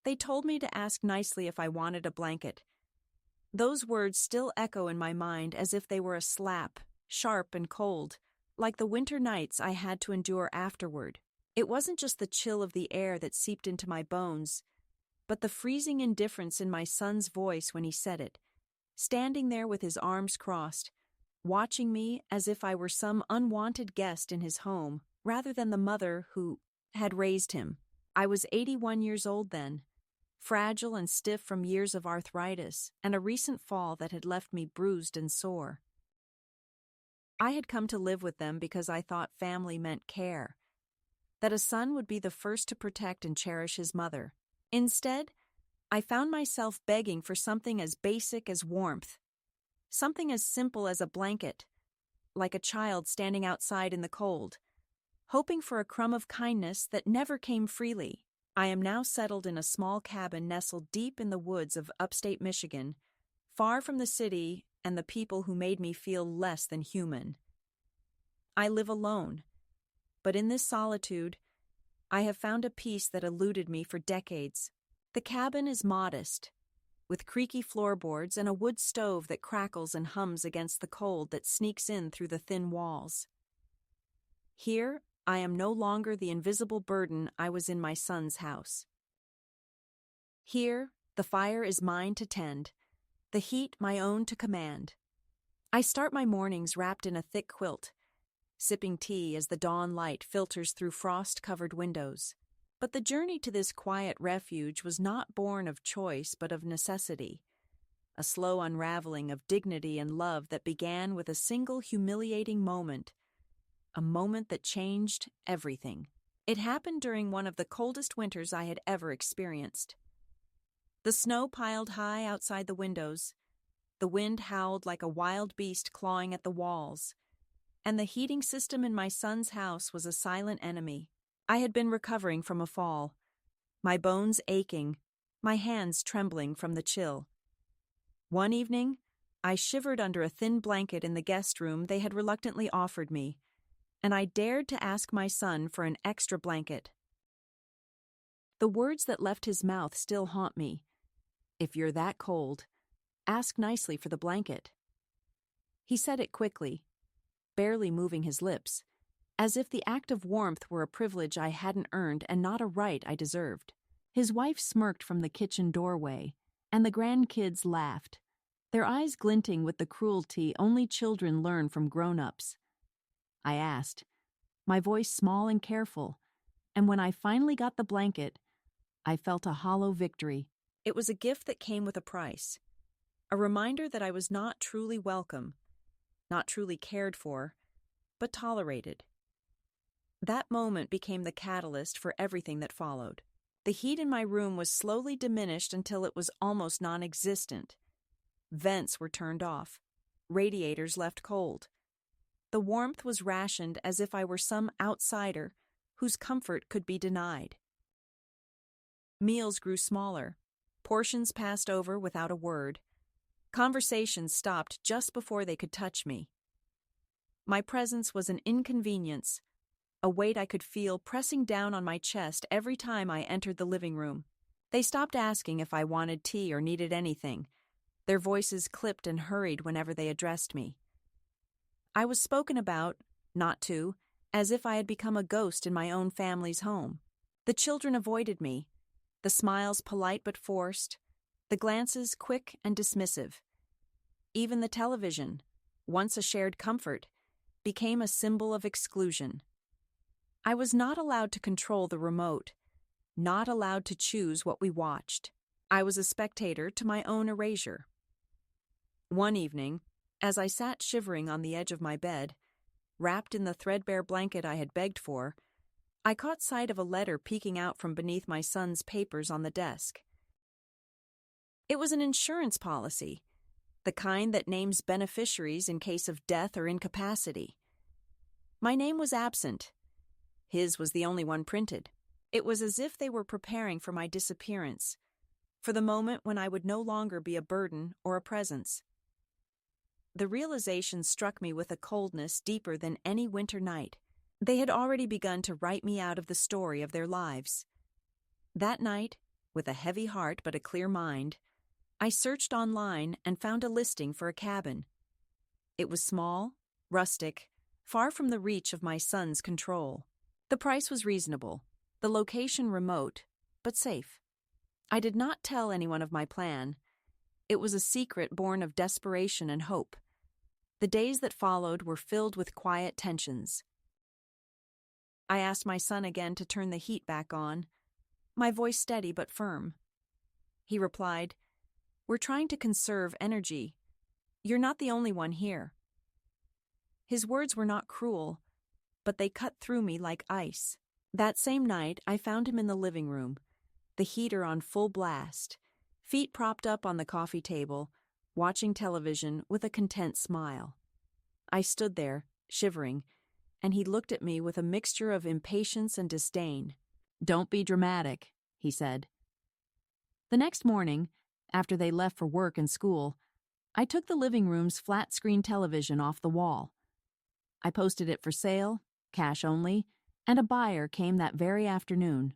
They told me to ask nicely if I wanted a blanket. Those words still echo in my mind as if they were a slap, sharp and cold, like the winter nights I had to endure afterward. It wasn't just the chill of the air that seeped into my bones, but the freezing indifference in my son's voice when he said it, standing there with his arms crossed, watching me as if I were some unwanted guest in his home, rather than the mother who had raised him. I was 81 years old then, fragile and stiff from years of arthritis and a recent fall that had left me bruised and sore. I had come to live with them because I thought family meant care, that a son would be the first to protect and cherish his mother. Instead, I found myself begging for something as basic as warmth, something as simple as a blanket, like a child standing outside in the cold, hoping for a crumb of kindness that never came freely. I am now settled in a small cabin nestled deep in the woods of upstate Michigan, far from the city and the people who made me feel less than human. I live alone, but in this solitude, I have found a peace that eluded me for decades. The cabin is modest, with creaky floorboards and a wood stove that crackles and hums against the cold that sneaks in through the thin walls. Here, I am no longer the invisible burden I was in my son's house. Here, the fire is mine to tend, the heat my own to command. I start my mornings wrapped in a thick quilt, sipping tea as the dawn light filters through frost-covered windows. But the journey to this quiet refuge was not born of choice but of necessity, a slow unraveling of dignity and love that began with a single humiliating moment, a moment that changed everything. It happened during one of the coldest winters I had ever experienced. The snow piled high outside the windows, the wind howled like a wild beast clawing at the walls, and the heating system in my son's house was a silent enemy. I had been recovering from a fall, my bones aching, my hands trembling from the chill. One evening, I shivered under a thin blanket in the guest room they had reluctantly offered me, and I dared to ask my son for an extra blanket. The words that left his mouth still haunt me. "If you're that cold, ask nicely for the blanket." He said it quickly, barely moving his lips, as if the act of warmth were a privilege I hadn't earned and not a right I deserved. His wife smirked from the kitchen doorway, and the grandkids laughed, their eyes glinting with the cruelty only children learn from grown-ups. I asked, my voice small and careful, and when I finally got the blanket, I felt a hollow victory. It was a gift that came with a price, a reminder that I was not truly welcome, not truly cared for, but tolerated. That moment became the catalyst for everything that followed. The heat in my room was slowly diminished until it was almost non-existent. Vents were turned off, radiators left cold. The warmth was rationed as if I were some outsider whose comfort could be denied. Meals grew smaller, portions passed over without a word. Conversations stopped just before they could touch me. My presence was an inconvenience, a weight I could feel pressing down on my chest every time I entered the living room. They stopped asking if I wanted tea or needed anything. Their voices clipped and hurried whenever they addressed me. I was spoken about, not to, as if I had become a ghost in my own family's home. The children avoided me, the smiles polite but forced, the glances quick and dismissive. Even the television, once a shared comfort, became a symbol of exclusion. I was not allowed to control the remote, not allowed to choose what we watched. I was a spectator to my own erasure. One evening, as I sat shivering on the edge of my bed, wrapped in the threadbare blanket I had begged for, I caught sight of a letter peeking out from beneath my son's papers on the desk. It was an insurance policy, the kind that names beneficiaries in case of death or incapacity. My name was absent. His was the only one printed. It was as if they were preparing for my disappearance, for the moment when I would no longer be a burden or a presence. The realization struck me with a coldness deeper than any winter night. They had already begun to write me out of the story of their lives. That night, With a heavy heart but a clear mind, I searched online and found a listing for a cabin. It was small, rustic, far from the reach of my son's control. The price was reasonable, the location remote, but safe. I did not tell anyone of my plan. It was a secret born of desperation and hope. The days that followed were filled with quiet tensions. I asked my son again to turn the heat back on, my voice steady but firm. He replied, "We're trying to conserve energy. You're not the only one here." His words were not cruel, but they cut through me like ice. That same night, I found him in the living room, the heater on full blast, feet propped up on the coffee table, watching television with a content smile. I stood there, shivering, and he looked at me with a mixture of impatience and disdain. "Don't be dramatic," he said. The next morning, after they left for work and school, I took the living room's flat-screen television off the wall. I posted it for sale, cash only, and a buyer came that very afternoon.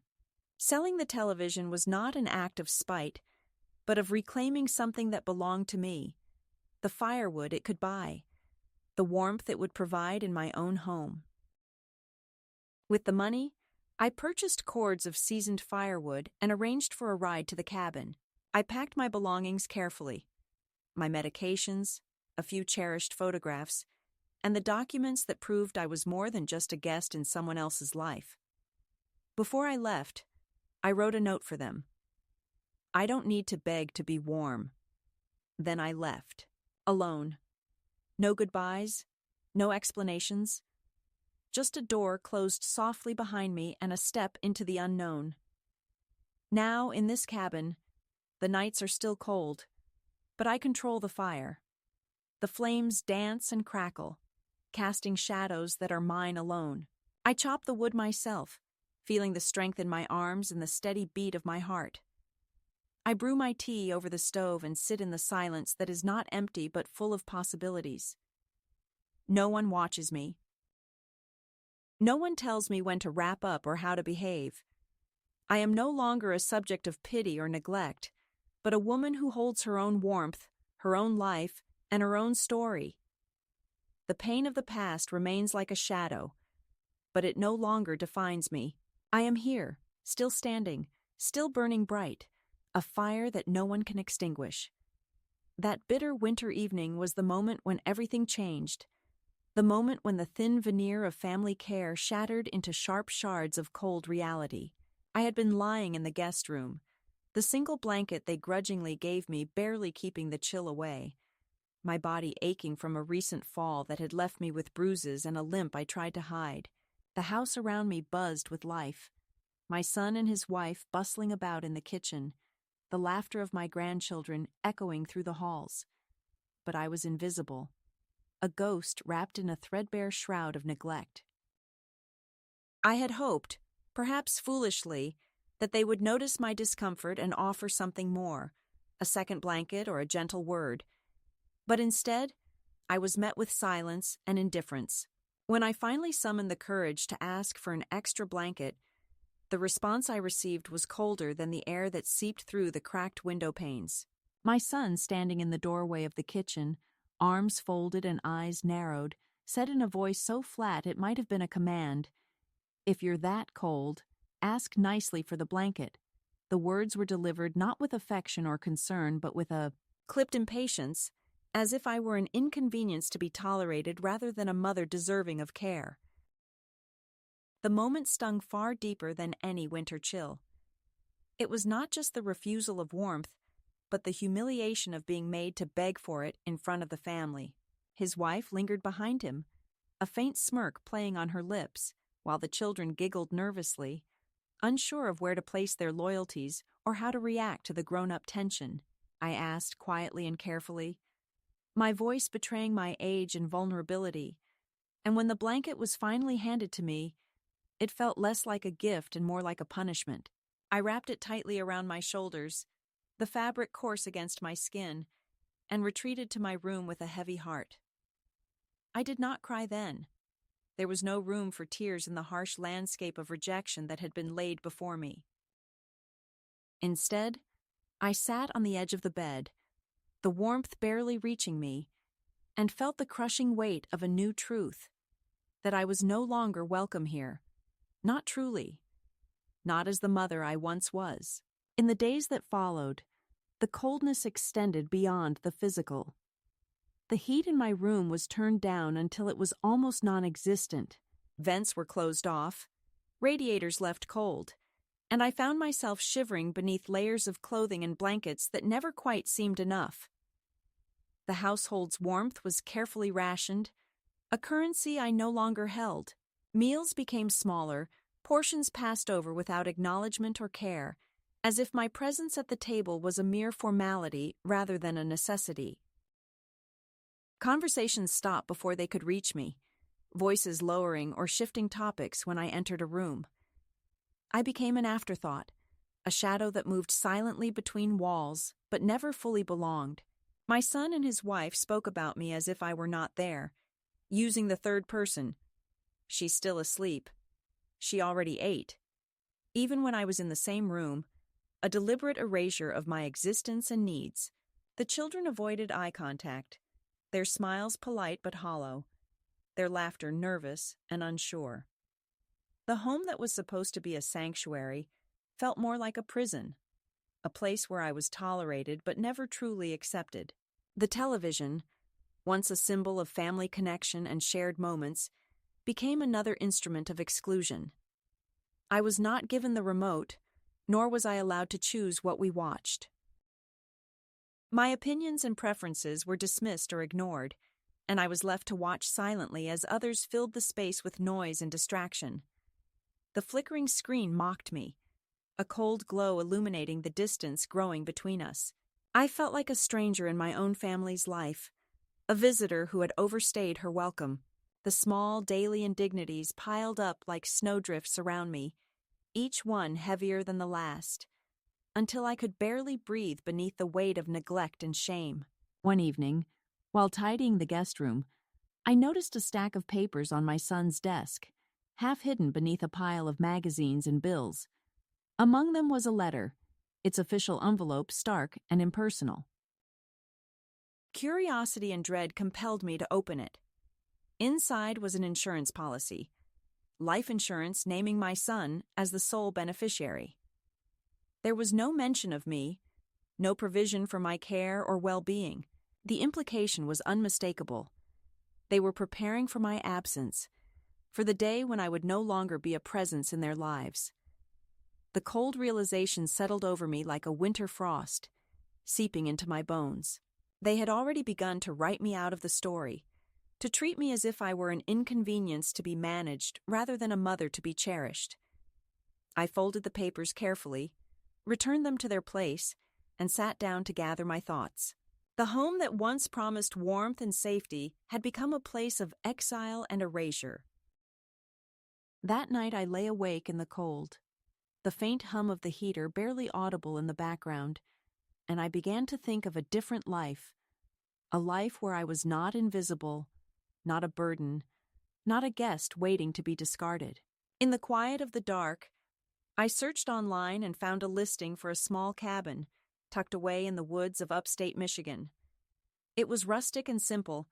Selling the television was not an act of spite, but of reclaiming something that belonged to me, the firewood it could buy, the warmth it would provide in my own home. With the money, I purchased cords of seasoned firewood and arranged for a ride to the cabin. I packed my belongings carefully, my medications, a few cherished photographs, and the documents that proved I was more than just a guest in someone else's life. Before I left, I wrote a note for them. "I don't need to beg to be warm." Then I left, alone. No goodbyes, no explanations. Just a door closed softly behind me and a step into the unknown. Now, in this cabin, the nights are still cold, but I control the fire. The flames dance and crackle, casting shadows that are mine alone. I chop the wood myself, feeling the strength in my arms and the steady beat of my heart. I brew my tea over the stove and sit in the silence that is not empty but full of possibilities. No one watches me. No one tells me when to wrap up or how to behave. I am no longer a subject of pity or neglect, but a woman who holds her own warmth, her own life, and her own story. The pain of the past remains like a shadow, but it no longer defines me. I am here, still standing, still burning bright, a fire that no one can extinguish. That bitter winter evening was the moment when everything changed, the moment when the thin veneer of family care shattered into sharp shards of cold reality. I had been lying in the guest room, the single blanket they grudgingly gave me barely keeping the chill away, my body aching from a recent fall that had left me with bruises and a limp I tried to hide. The house around me buzzed with life, my son and his wife bustling about in the kitchen, the laughter of my grandchildren echoing through the halls. But I was invisible, a ghost wrapped in a threadbare shroud of neglect. I had hoped, perhaps foolishly, that they would notice my discomfort and offer something more, a second blanket or a gentle word. But instead, I was met with silence and indifference. When I finally summoned the courage to ask for an extra blanket, the response I received was colder than the air that seeped through the cracked window panes. My son, standing in the doorway of the kitchen, arms folded and eyes narrowed, said in a voice so flat it might have been a command, "If you're that cold, ask nicely for the blanket." The words were delivered not with affection or concern, but with a clipped impatience, as if I were an inconvenience to be tolerated rather than a mother deserving of care. The moment stung far deeper than any winter chill. It was not just the refusal of warmth, but the humiliation of being made to beg for it in front of the family. His wife lingered behind him, a faint smirk playing on her lips, while the children giggled nervously, unsure of where to place their loyalties or how to react to the grown-up tension. I asked quietly and carefully, my voice betraying my age and vulnerability, and when the blanket was finally handed to me, it felt less like a gift and more like a punishment. I wrapped it tightly around my shoulders, the fabric coarse against my skin, and retreated to my room with a heavy heart. I did not cry then. There was no room for tears in the harsh landscape of rejection that had been laid before me. Instead, I sat on the edge of the bed, the warmth barely reaching me, and felt the crushing weight of a new truth, that I was no longer welcome here. Not truly. Not as the mother I once was. In the days that followed, the coldness extended beyond the physical. The heat in my room was turned down until it was almost non-existent. Vents were closed off, radiators left cold, and I found myself shivering beneath layers of clothing and blankets that never quite seemed enough. The household's warmth was carefully rationed, a currency I no longer held. Meals became smaller, portions passed over without acknowledgement or care, as if my presence at the table was a mere formality rather than a necessity. Conversations stopped before they could reach me, voices lowering or shifting topics when I entered a room. I became an afterthought, a shadow that moved silently between walls but never fully belonged. My son and his wife spoke about me as if I were not there, using the third person. She's still asleep. She already ate. Even when I was in the same room, a deliberate erasure of my existence and needs. The children avoided eye contact, their smiles polite but hollow, their laughter nervous and unsure. The home that was supposed to be a sanctuary felt more like a prison, a place where I was tolerated but never truly accepted. The television, once a symbol of family connection and shared moments, became another instrument of exclusion. I was not given the remote, nor was I allowed to choose what we watched. My opinions and preferences were dismissed or ignored, and I was left to watch silently as others filled the space with noise and distraction. The flickering screen mocked me, a cold glow illuminating the distance growing between us. I felt like a stranger in my own family's life, a visitor who had overstayed her welcome. The small daily indignities piled up like snowdrifts around me, each one heavier than the last, until I could barely breathe beneath the weight of neglect and shame. One evening, while tidying the guest room, I noticed a stack of papers on my son's desk, half hidden beneath a pile of magazines and bills. Among them was a letter, its official envelope stark and impersonal. Curiosity and dread compelled me to open it. Inside was an insurance policy, life insurance naming my son as the sole beneficiary. There was no mention of me, no provision for my care or well-being. The implication was unmistakable. They were preparing for my absence, for the day when I would no longer be a presence in their lives. The cold realization settled over me like a winter frost, seeping into my bones. They had already begun to write me out of the story, to treat me as if I were an inconvenience to be managed rather than a mother to be cherished. I folded the papers carefully, returned them to their place, and sat down to gather my thoughts. The home that once promised warmth and safety had become a place of exile and erasure. That night I lay awake in the cold, the faint hum of the heater barely audible in the background, and I began to think of a different life, a life where I was not invisible, not a burden, not a guest waiting to be discarded. In the quiet of the dark, I searched online and found a listing for a small cabin tucked away in the woods of upstate Michigan. It was rustic and simple,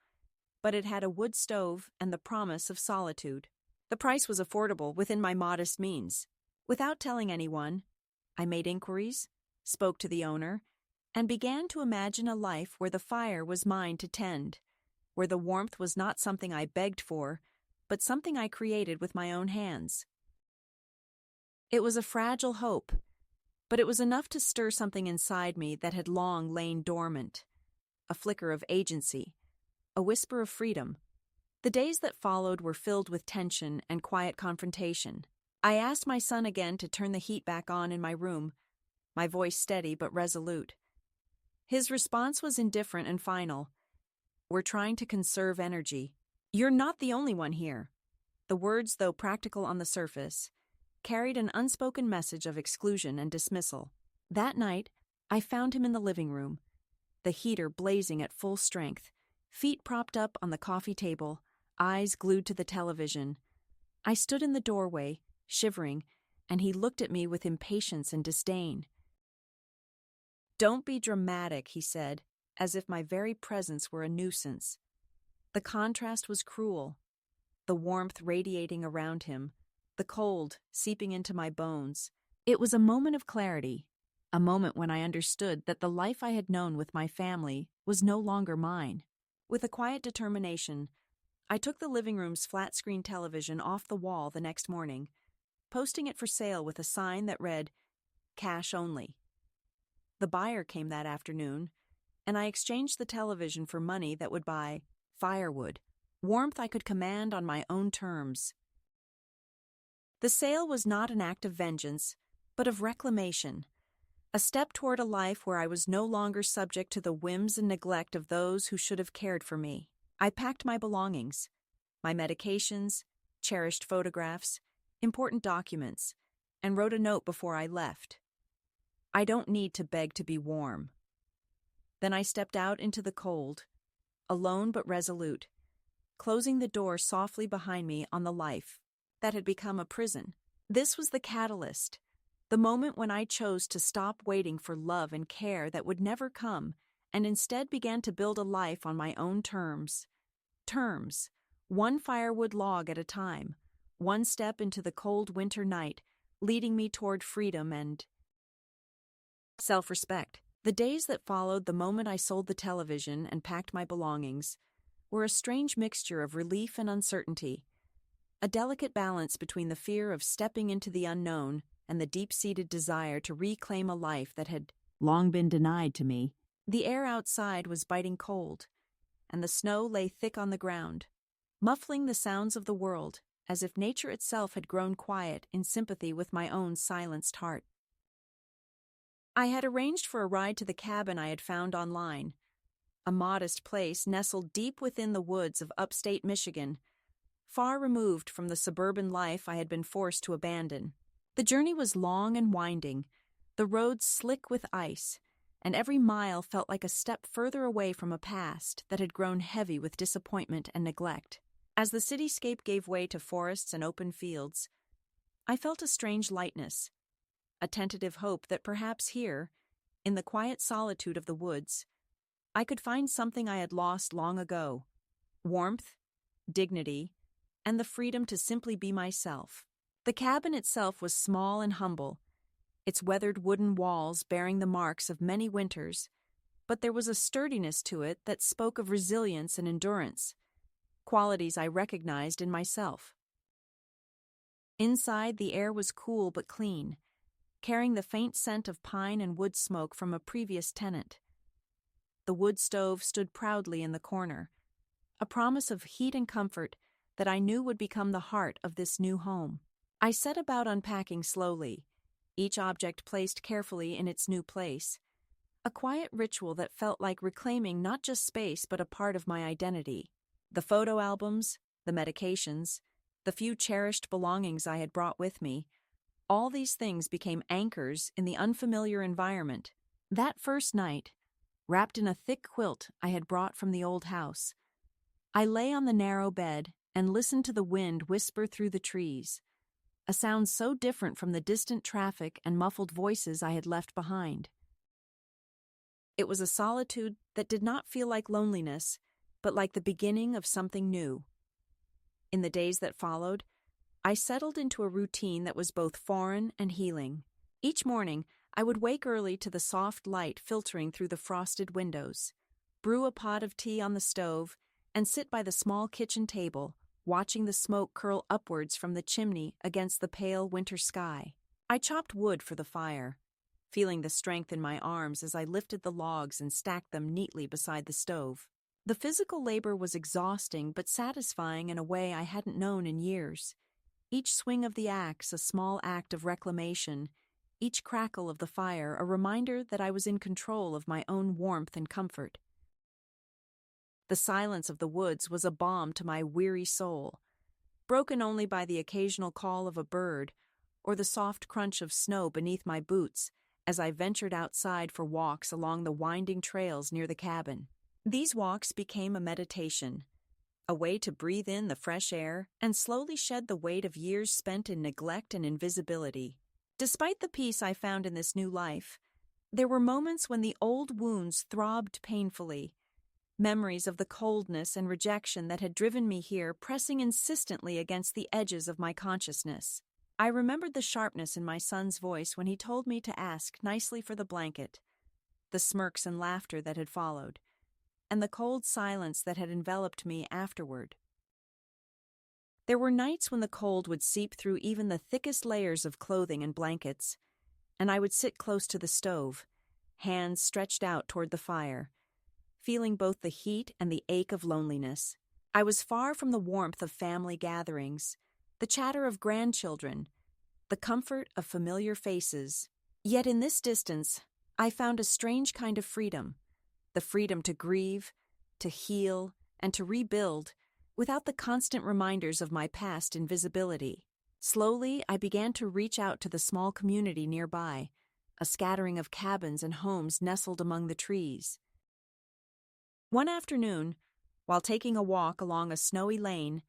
but it had a wood stove and the promise of solitude. The price was affordable within my modest means. Without telling anyone, I made inquiries, spoke to the owner, and began to imagine a life where the fire was mine to tend, where the warmth was not something I begged for, but something I created with my own hands. It was a fragile hope, but it was enough to stir something inside me that had long lain dormant, a flicker of agency, a whisper of freedom. The days that followed were filled with tension and quiet confrontation. I asked my son again to turn the heat back on in my room, my voice steady but resolute. His response was indifferent and final. "We're trying to conserve energy. You're not the only one here." The words, though practical on the surface, carried an unspoken message of exclusion and dismissal. That night, I found him in the living room, the heater blazing at full strength, feet propped up on the coffee table, eyes glued to the television. I stood in the doorway, shivering, and he looked at me with impatience and disdain. "Don't be dramatic," he said, as if my very presence were a nuisance. The contrast was cruel, the warmth radiating around him, the cold seeping into my bones. It was a moment of clarity, a moment when I understood that the life I had known with my family was no longer mine. With a quiet determination, I took the living room's flat-screen television off the wall the next morning, posting it for sale with a sign that read, "Cash only." The buyer came that afternoon, and I exchanged the television for money that would buy firewood, warmth I could command on my own terms. The sale was not an act of vengeance, but of reclamation, a step toward a life where I was no longer subject to the whims and neglect of those who should have cared for me. I packed my belongings, my medications, cherished photographs, important documents, and wrote a note before I left. "I don't need to beg to be warm." Then I stepped out into the cold, alone but resolute, closing the door softly behind me on the life that had become a prison. This was the catalyst, the moment when I chose to stop waiting for love and care that would never come and instead began to build a life on my own terms. Terms, one firewood log at a time, one step into the cold winter night, leading me toward freedom and self-respect. The days that followed the moment I sold the television and packed my belongings were a strange mixture of relief and uncertainty, a delicate balance between the fear of stepping into the unknown and the deep-seated desire to reclaim a life that had long been denied to me. The air outside was biting cold, and the snow lay thick on the ground, muffling the sounds of the world as if nature itself had grown quiet in sympathy with my own silenced heart. I had arranged for a ride to the cabin I had found online, a modest place nestled deep within the woods of upstate Michigan, far removed from the suburban life I had been forced to abandon. The journey was long and winding, the roads slick with ice, and every mile felt like a step further away from a past that had grown heavy with disappointment and neglect. As the cityscape gave way to forests and open fields, I felt a strange lightness, a tentative hope that perhaps here, in the quiet solitude of the woods, I could find something I had lost long ago: warmth, dignity, and the freedom to simply be myself. The cabin itself was small and humble, its weathered wooden walls bearing the marks of many winters, but there was a sturdiness to it that spoke of resilience and endurance, qualities I recognized in myself. Inside, the air was cool but clean, carrying the faint scent of pine and wood smoke from a previous tenant. The wood stove stood proudly in the corner, a promise of heat and comfort that I knew would become the heart of this new home. I set about unpacking slowly, each object placed carefully in its new place, a quiet ritual that felt like reclaiming not just space but a part of my identity. The photo albums, the medications, the few cherished belongings I had brought with me, all these things became anchors in the unfamiliar environment. That first night, wrapped in a thick quilt I had brought from the old house, I lay on the narrow bed and listened to the wind whisper through the trees, a sound so different from the distant traffic and muffled voices I had left behind. It was a solitude that did not feel like loneliness, but like the beginning of something new. In the days that followed, I settled into a routine that was both foreign and healing. Each morning, I would wake early to the soft light filtering through the frosted windows, brew a pot of tea on the stove, and sit by the small kitchen table, watching the smoke curl upwards from the chimney against the pale winter sky. I chopped wood for the fire, feeling the strength in my arms as I lifted the logs and stacked them neatly beside the stove. The physical labor was exhausting but satisfying in a way I hadn't known in years. Each swing of the axe a small act of reclamation, each crackle of the fire a reminder that I was in control of my own warmth and comfort. The silence of the woods was a balm to my weary soul, broken only by the occasional call of a bird or the soft crunch of snow beneath my boots as I ventured outside for walks along the winding trails near the cabin. These walks became a meditation, a way to breathe in the fresh air and slowly shed the weight of years spent in neglect and invisibility. Despite the peace I found in this new life, There were moments when the old wounds throbbed painfully, memories of the coldness and rejection that had driven me here pressing insistently against the edges of my consciousness. I remembered the sharpness in my son's voice when he told me to ask nicely for the blanket, the smirks and laughter that had followed, and the cold silence that had enveloped me afterward. There were nights when the cold would seep through even the thickest layers of clothing and blankets, and I would sit close to the stove, hands stretched out toward the fire, feeling both the heat and the ache of loneliness. I was far from the warmth of family gatherings, the chatter of grandchildren, the comfort of familiar faces. Yet in this distance, I found a strange kind of freedom, the freedom to grieve, to heal, and to rebuild, without the constant reminders of my past invisibility. Slowly, I began to reach out to the small community nearby, a scattering of cabins and homes nestled among the trees. One afternoon, while taking a walk along a snowy lane,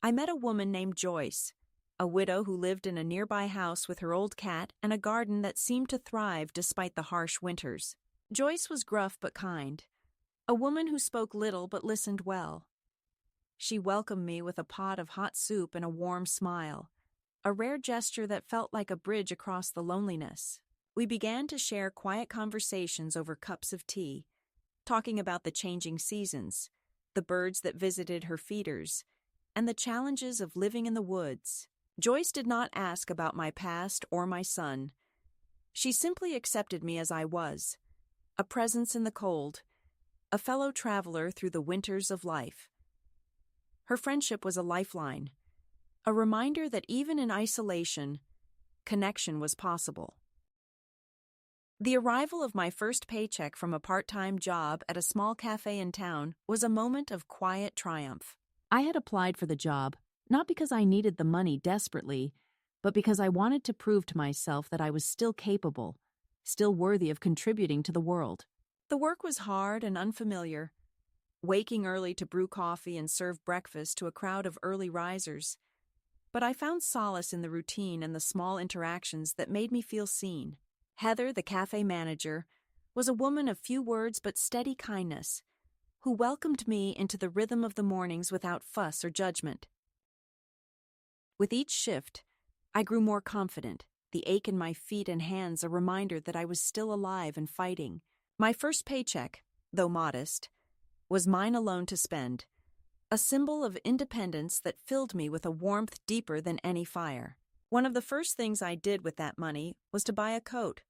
I met a woman named Joyce, a widow who lived in a nearby house with her old cat and a garden that seemed to thrive despite the harsh winters. Joyce was gruff but kind, a woman who spoke little but listened well. She welcomed me with a pot of hot soup and a warm smile, a rare gesture that felt like a bridge across the loneliness. We began to share quiet conversations over cups of tea, talking about the changing seasons, the birds that visited her feeders, and the challenges of living in the woods. Joyce did not ask about my past or my son. She simply accepted me as I was, a presence in the cold, a fellow traveler through the winters of life. Her friendship was a lifeline, a reminder that even in isolation, connection was possible. The arrival of my first paycheck from a part-time job at a small cafe in town was a moment of quiet triumph. I had applied for the job, not because I needed the money desperately, but because I wanted to prove to myself that I was still capable, still worthy of contributing to the world. The work was hard and unfamiliar, waking early to brew coffee and serve breakfast to a crowd of early risers. But I found solace in the routine and the small interactions that made me feel seen. Heather, the cafe manager, was a woman of few words but steady kindness, who welcomed me into the rhythm of the mornings without fuss or judgment. With each shift, I grew more confident, the ache in my feet and hands a reminder that I was still alive and fighting. My first paycheck, though modest, was mine alone to spend, a symbol of independence that filled me with a warmth deeper than any fire. One of the first things I did with that money was to buy a coat,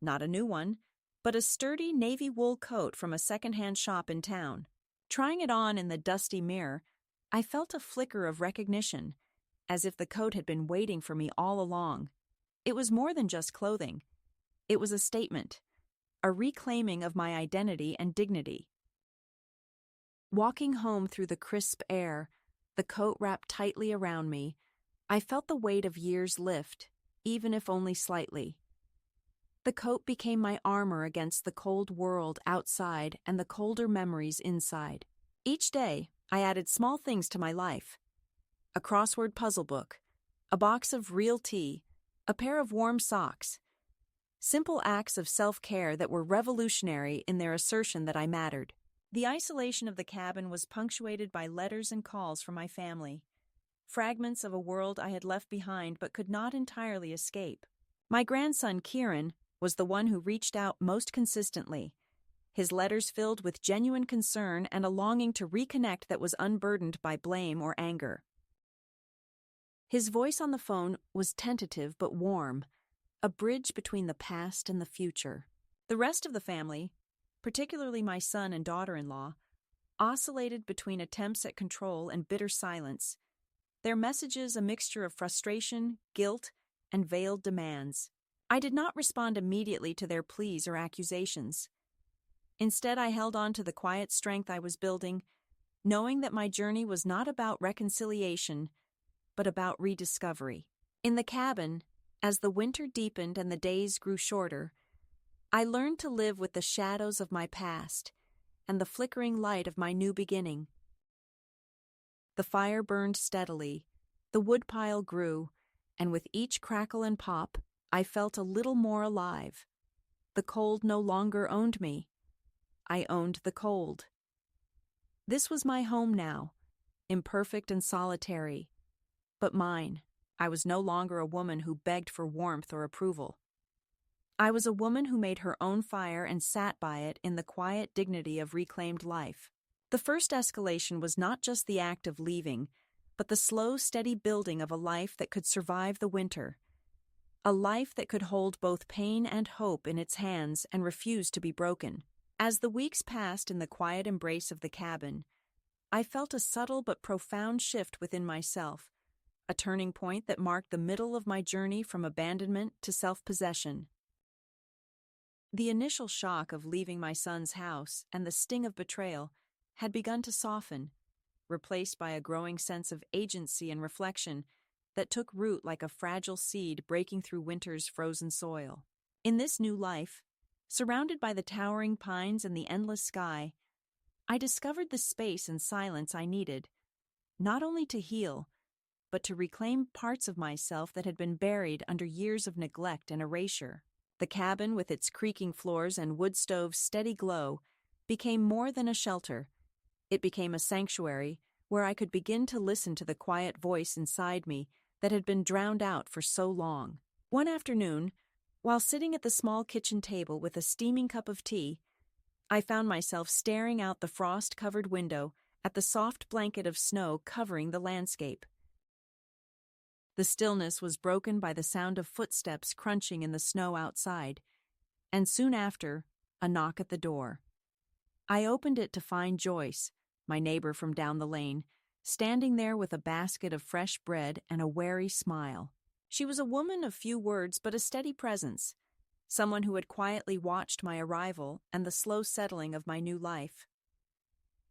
not a new one, but a sturdy navy wool coat from a secondhand shop in town. Trying it on in the dusty mirror, I felt a flicker of recognition, as if the coat had been waiting for me all along. It was more than just clothing. It was a statement, a reclaiming of my identity and dignity. Walking home through the crisp air, the coat wrapped tightly around me, I felt the weight of years lift, even if only slightly. The coat became my armor against the cold world outside and the colder memories inside. Each day, I added small things to my life: a crossword puzzle book, a box of real tea, a pair of warm socks. Simple acts of self-care that were revolutionary in their assertion that I mattered. The isolation of the cabin was punctuated by letters and calls from my family, fragments of a world I had left behind but could not entirely escape. My grandson, Kieran, was the one who reached out most consistently, his letters filled with genuine concern and a longing to reconnect that was unburdened by blame or anger. His voice on the phone was tentative but warm, a bridge between the past and the future. The rest of the family, particularly my son and daughter-in-law, oscillated between attempts at control and bitter silence, their messages a mixture of frustration, guilt, and veiled demands. I did not respond immediately to their pleas or accusations. Instead, I held on to the quiet strength I was building, knowing that my journey was not about reconciliation, but about rediscovery. In the cabin, as the winter deepened and the days grew shorter, I learned to live with the shadows of my past and the flickering light of my new beginning. The fire burned steadily, the woodpile grew, and with each crackle and pop, I felt a little more alive. The cold no longer owned me. I owned the cold. This was my home now, imperfect and solitary, but mine. I was no longer a woman who begged for warmth or approval. I was a woman who made her own fire and sat by it in the quiet dignity of reclaimed life. The first escalation was not just the act of leaving, but the slow, steady building of a life that could survive the winter. A life that could hold both pain and hope in its hands and refuse to be broken. As the weeks passed in the quiet embrace of the cabin, I felt a subtle but profound shift within myself, a turning point that marked the middle of my journey from abandonment to self-possession. The initial shock of leaving my son's house and the sting of betrayal had begun to soften, replaced by a growing sense of agency and reflection that took root like a fragile seed breaking through winter's frozen soil. In this new life, surrounded by the towering pines and the endless sky, I discovered the space and silence I needed, not only to heal, but to reclaim parts of myself that had been buried under years of neglect and erasure. The cabin, with its creaking floors and wood stove's steady glow, became more than a shelter. It became a sanctuary where I could begin to listen to the quiet voice inside me that had been drowned out for so long. One afternoon, while sitting at the small kitchen table with a steaming cup of tea, I found myself staring out the frost-covered window at the soft blanket of snow covering the landscape. The stillness was broken by the sound of footsteps crunching in the snow outside, and soon after, a knock at the door. I opened it to find Joyce, my neighbor from down the lane, standing there with a basket of fresh bread and a wary smile. She was a woman of few words but a steady presence, someone who had quietly watched my arrival and the slow settling of my new life.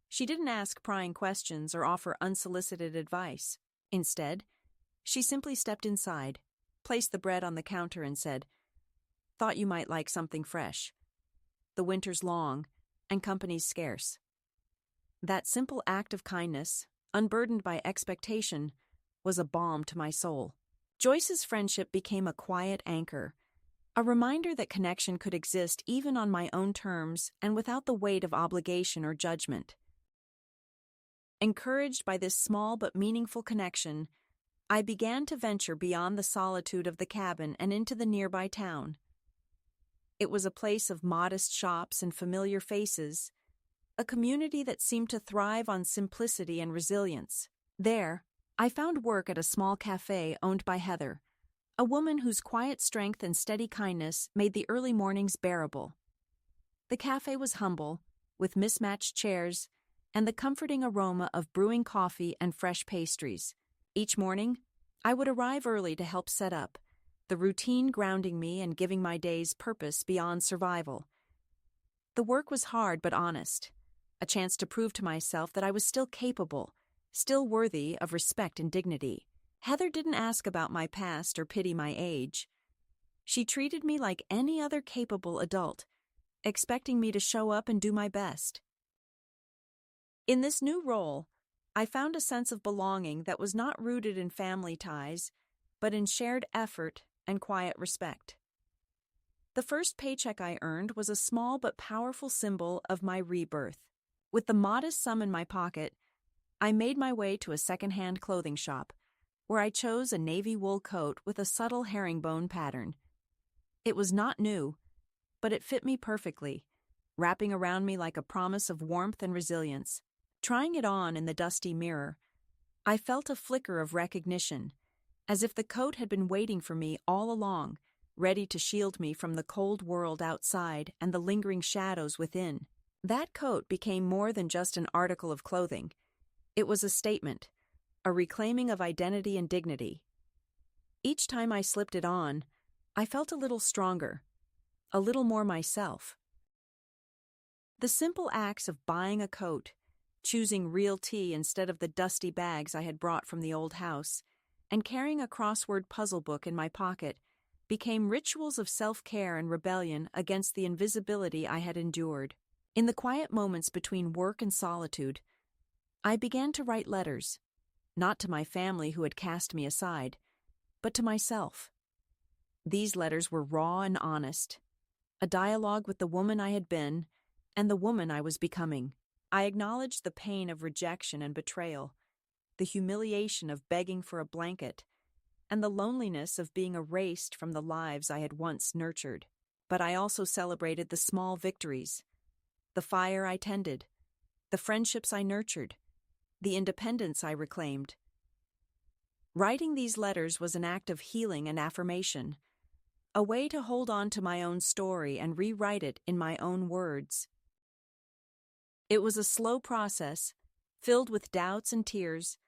She didn't ask prying questions or offer unsolicited advice. Instead, she simply stepped inside, placed the bread on the counter and said, "Thought you might like something fresh. The winter's long, and company's scarce." That simple act of kindness, unburdened by expectation, was a balm to my soul. Joyce's friendship became a quiet anchor, a reminder that connection could exist even on my own terms and without the weight of obligation or judgment. Encouraged by this small but meaningful connection, I began to venture beyond the solitude of the cabin and into the nearby town. It was a place of modest shops and familiar faces, a community that seemed to thrive on simplicity and resilience. There, I found work at a small cafe owned by Heather, a woman whose quiet strength and steady kindness made the early mornings bearable. The cafe was humble, with mismatched chairs and the comforting aroma of brewing coffee and fresh pastries. Each morning, I would arrive early to help set up, the routine grounding me and giving my days purpose beyond survival. The work was hard but honest, a chance to prove to myself that I was still capable, still worthy of respect and dignity. Heather didn't ask about my past or pity my age. She treated me like any other capable adult, expecting me to show up and do my best. In this new role, I found a sense of belonging that was not rooted in family ties, but in shared effort and quiet respect. The first paycheck I earned was a small but powerful symbol of my rebirth. With the modest sum in my pocket, I made my way to a second-hand clothing shop, where I chose a navy wool coat with a subtle herringbone pattern. It was not new, but it fit me perfectly, wrapping around me like a promise of warmth and resilience. Trying it on in the dusty mirror, I felt a flicker of recognition, as if the coat had been waiting for me all along, ready to shield me from the cold world outside and the lingering shadows within. That coat became more than just an article of clothing. It was a statement, a reclaiming of identity and dignity. Each time I slipped it on, I felt a little stronger, a little more myself. The simple acts of buying a coat, choosing real tea instead of the dusty bags I had brought from the old house, and carrying a crossword puzzle book in my pocket became rituals of self-care and rebellion against the invisibility I had endured. In the quiet moments between work and solitude, I began to write letters, not to my family who had cast me aside, but to myself. These letters were raw and honest, a dialogue with the woman I had been and the woman I was becoming. I acknowledged the pain of rejection and betrayal, the humiliation of begging for a blanket, and the loneliness of being erased from the lives I had once nurtured. But I also celebrated the small victories, the fire I tended, the friendships I nurtured, the independence I reclaimed. Writing these letters was an act of healing and affirmation, a way to hold on to my own story and rewrite it in my own words. It was a slow process, filled with doubts and tears,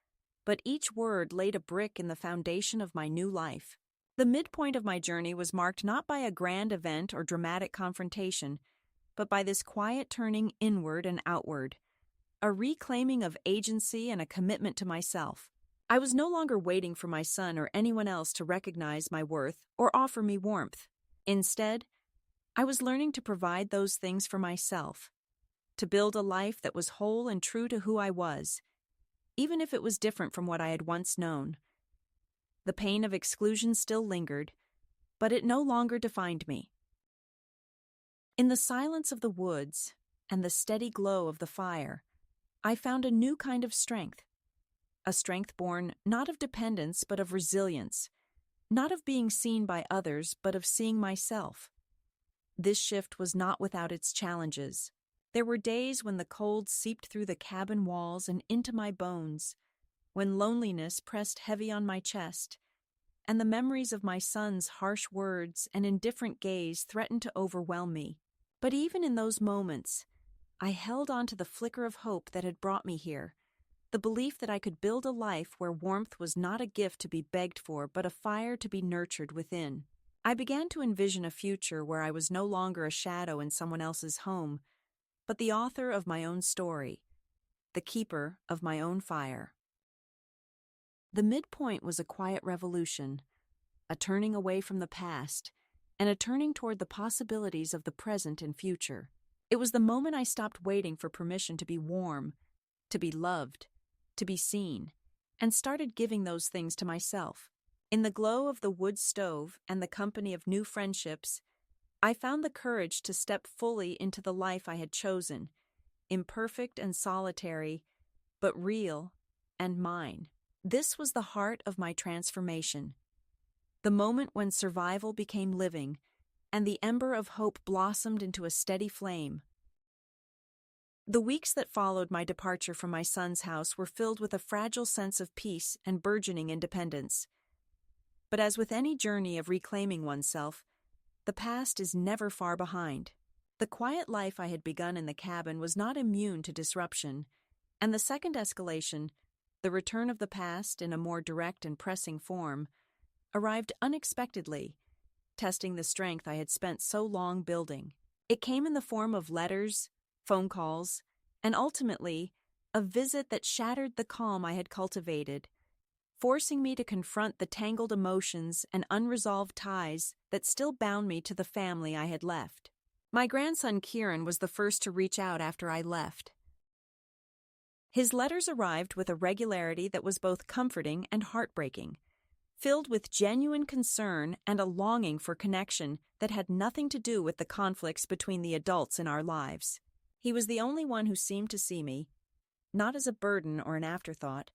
but each word laid a brick in the foundation of my new life. The midpoint of my journey was marked not by a grand event or dramatic confrontation, but by this quiet turning inward and outward, a reclaiming of agency and a commitment to myself. I was no longer waiting for my son or anyone else to recognize my worth or offer me warmth. Instead, I was learning to provide those things for myself, to build a life that was whole and true to who I was, even if it was different from what I had once known. The pain of exclusion still lingered, but it no longer defined me. In the silence of the woods and the steady glow of the fire, I found a new kind of strength, a strength born not of dependence but of resilience, not of being seen by others but of seeing myself. This shift was not without its challenges. There were days when the cold seeped through the cabin walls and into my bones, when loneliness pressed heavy on my chest, and the memories of my son's harsh words and indifferent gaze threatened to overwhelm me. But even in those moments, I held on to the flicker of hope that had brought me here, the belief that I could build a life where warmth was not a gift to be begged for, but a fire to be nurtured within. I began to envision a future where I was no longer a shadow in someone else's home, but the author of my own story, the keeper of my own fire. The midpoint was a quiet revolution, a turning away from the past, and a turning toward the possibilities of the present and future. It was the moment I stopped waiting for permission to be warm, to be loved, to be seen, and started giving those things to myself. In the glow of the wood stove and the company of new friendships, I found the courage to step fully into the life I had chosen, imperfect and solitary, but real and mine. This was the heart of my transformation, the moment when survival became living, and the ember of hope blossomed into a steady flame. The weeks that followed my departure from my son's house were filled with a fragile sense of peace and burgeoning independence. But as with any journey of reclaiming oneself, the past is never far behind. The quiet life I had begun in the cabin was not immune to disruption, and the second escalation, the return of the past in a more direct and pressing form, arrived unexpectedly, testing the strength I had spent so long building. It came in the form of letters, phone calls, and ultimately, a visit that shattered the calm I had cultivated, forcing me to confront the tangled emotions and unresolved ties that still bound me to the family I had left. My grandson Kieran was the first to reach out after I left. His letters arrived with a regularity that was both comforting and heartbreaking, filled with genuine concern and a longing for connection that had nothing to do with the conflicts between the adults in our lives. He was the only one who seemed to see me, not as a burden or an afterthought,